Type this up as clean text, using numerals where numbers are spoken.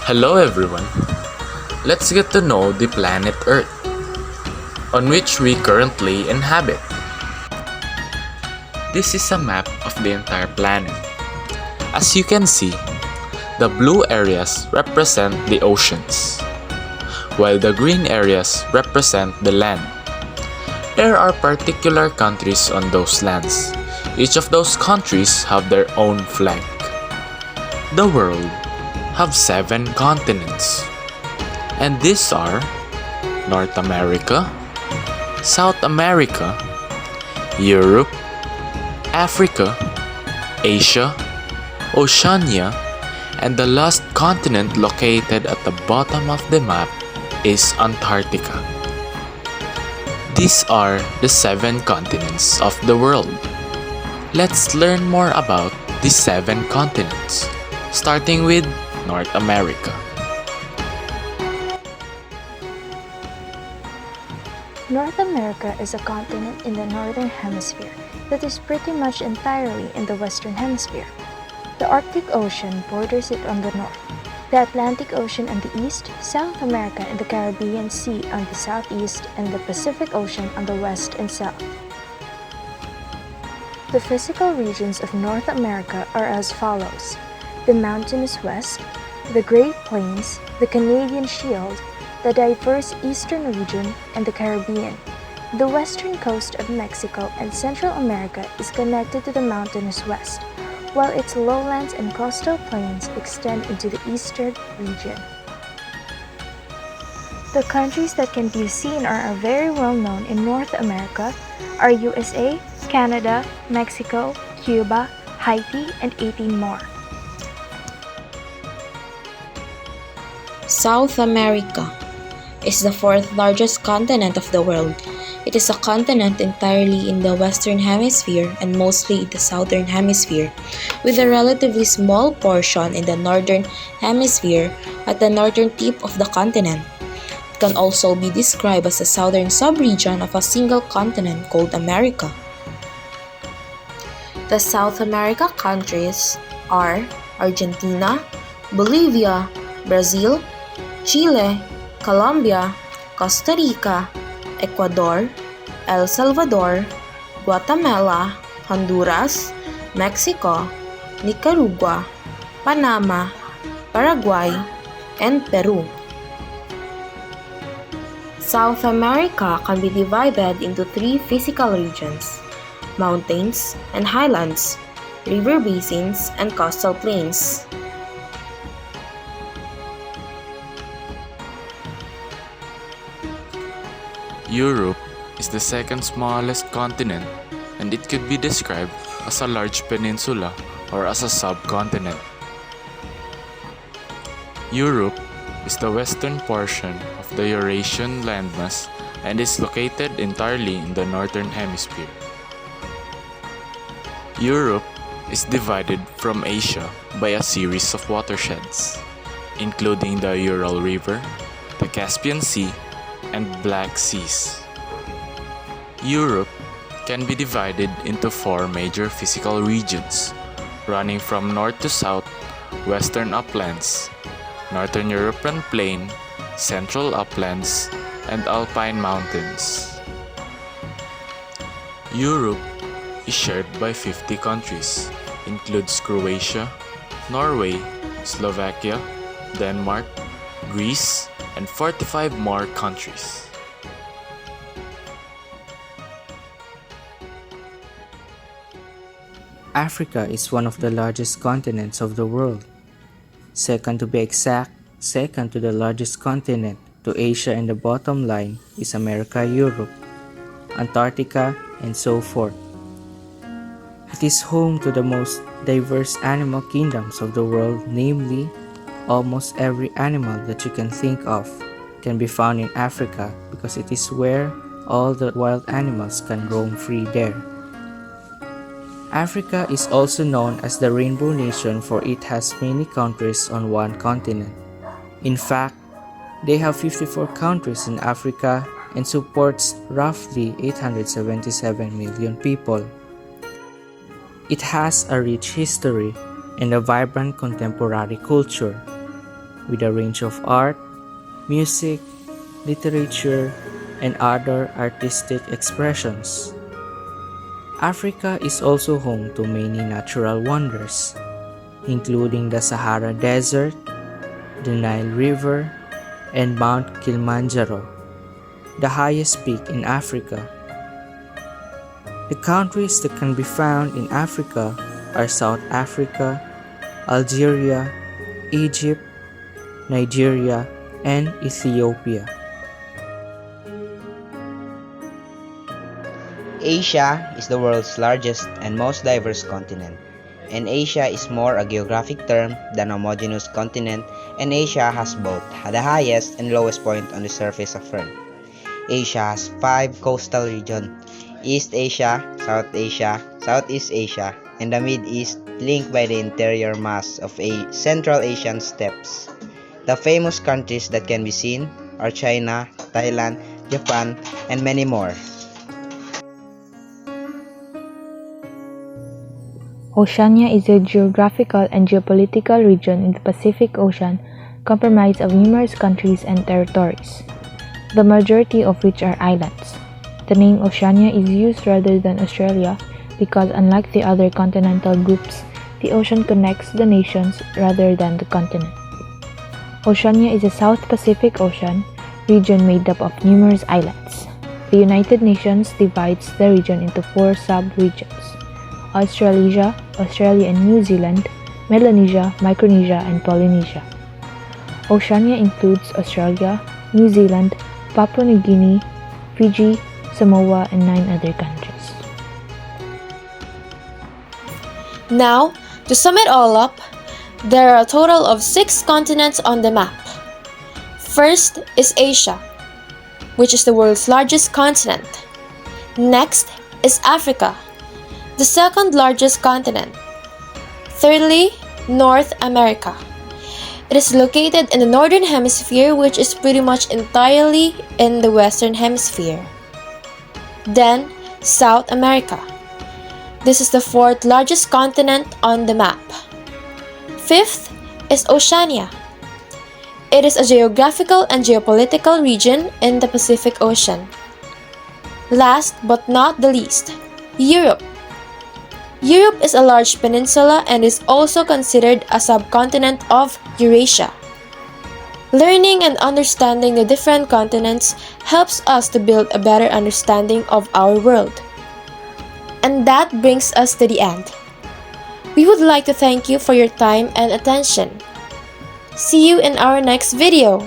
Hello everyone. Let's get to know the planet Earth, on which we currently inhabit. This is a map of the entire planet. As you can see, the blue areas represent the oceans, while the green areas represent the land. There are particular countries on those lands. Each of those countries have their own flag. The world have 7 continents, and these are North America, South America, Europe, Africa, Asia, Oceania, and the last continent located at the bottom of the map is Antarctica. These are the 7 continents of the world. Let's learn more about the 7 continents, starting with North America. North America is a continent in the northern hemisphere that is pretty much entirely in the western hemisphere. The Arctic Ocean borders it on the north, the Atlantic Ocean on the east, South America and the Caribbean Sea on the southeast, and the Pacific Ocean on the west and south. The physical regions of North America are as follows: the mountainous west, the Great Plains, the Canadian Shield, the diverse eastern region, and the Caribbean. The western coast of Mexico and Central America is connected to the mountainous west, while its lowlands and coastal plains extend into the eastern region. The countries that can be seen or are very well known in North America are USA, Canada, Mexico, Cuba, Haiti, and 18 more. South America is the 4th largest continent of the world. It is a continent entirely in the Western Hemisphere and mostly in the Southern Hemisphere, with a relatively small portion in the Northern Hemisphere at the northern tip of the continent. It can also be described as a southern subregion of a single continent called America. The South America countries are Argentina, Bolivia, Brazil, Chile, Colombia, Costa Rica, Ecuador, El Salvador, Guatemala, Honduras, Mexico, Nicaragua, Panama, Paraguay, and Peru. South America can be divided into 3 physical regions: mountains and highlands, river basins, and coastal plains. Europe is the second smallest continent, and it could be described as a large peninsula or as a subcontinent. Europe is the western portion of the Eurasian landmass and is located entirely in the northern hemisphere. Europe is divided from Asia by a series of watersheds, including the Ural River, the Caspian Sea, and Black Seas. Europe can be divided into 4 major physical regions, running from north to south: Western Uplands, Northern European Plain, Central Uplands, and Alpine Mountains. Europe is shared by 50 countries, includes Croatia, Norway, Slovakia, Denmark, Greece, and 45 more countries. Africa is one of the largest continents of the world. Second to be exact, second to the largest continent to Asia, and the bottom line is America, Europe, Antarctica, and so forth. It is home to the most diverse animal kingdoms of the world, namely, almost every animal that you can think of can be found in Africa because it is where all the wild animals can roam free there. Africa is also known as the Rainbow Nation for it has many countries on one continent. In fact, they have 54 countries in Africa and supports roughly 877 million people. It has a rich history and a vibrant contemporary culture. with a range of art, music, literature, and other artistic expressions. Africa is also home to many natural wonders, including the Sahara Desert, the Nile River, and Mount Kilimanjaro, the highest peak in Africa. The countries that can be found in Africa are South Africa, Algeria, Egypt, Nigeria, and Ethiopia. Asia is the world's largest and most diverse continent, and Asia is more a geographic term than a homogeneous continent, and Asia has both the highest and lowest point on the surface of Earth. Asia has 5 coastal regions: East Asia, South Asia, Southeast Asia, and the Mid-East, linked by the interior mass of Central Asian steppes. The famous countries that can be seen are China, Thailand, Japan, and many more. Oceania is a geographical and geopolitical region in the Pacific Ocean comprised of numerous countries and territories, the majority of which are islands. The name Oceania is used rather than Australia because, unlike the other continental groups, the ocean connects the nations rather than the continent. Oceania is a South Pacific Ocean region made up of numerous islands. The United Nations divides the region into 4 sub-regions: Australasia, Australia and New Zealand, Melanesia, Micronesia, and Polynesia. Oceania includes Australia, New Zealand, Papua New Guinea, Fiji, Samoa, and 9 other countries. Now, to sum it all up, there are a total of 6 continents on the map. First is Asia, which is the world's largest continent. Next is Africa, the second largest continent. Thirdly, North America. It is located in the Northern Hemisphere, which is pretty much entirely in the Western Hemisphere. Then, South America. This is the 4th largest continent on the map. Fifth is Oceania. It is a geographical and geopolitical region in the Pacific Ocean. Last but not the least, Europe. Europe is a large peninsula and is also considered a subcontinent of Eurasia. Learning and understanding the different continents helps us to build a better understanding of our world. And that brings us to the end. We would like to thank you for your time and attention. See you in our next video.